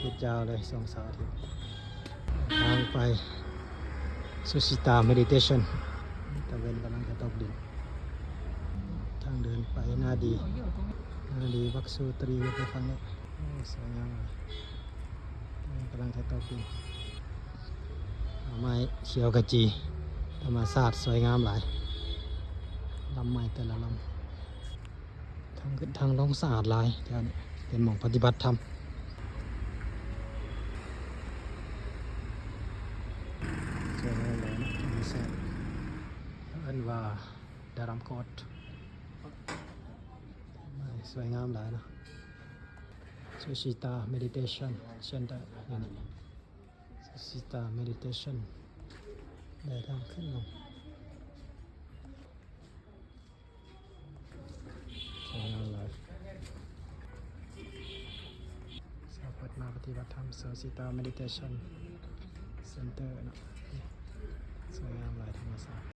ติดยาวเลย2 เสาร์อาทิตย์ทางไปสุชิตาเมดิเทชันตะเวนกำลังจะตกดินทางเดินไปนาดีวักสูตรีไปฟังเนี่ยสวยงามเลยกำลังจะตกดินไม้เขียวกระจีธรรมชาติสวยงามหลายลำไม้แต่ละลำทางขึ้นทางลงสะอาดหลายแถวนี้เป็นหม่องปฏิบัติธรรมสวยงามเลยนะธรรมชาติอันว่าดารามโคตสวยงามหลายนะสุชิตาเมดิเทชันเซ็นเตอร์นี่สุชิตาเมดิเทชันได้ทางขึ้นลงสวยงามหลายสาวเปิดมาปฏิบัติธรรมสุชิตาเมดิเทชันเซ็นเตอร์นะ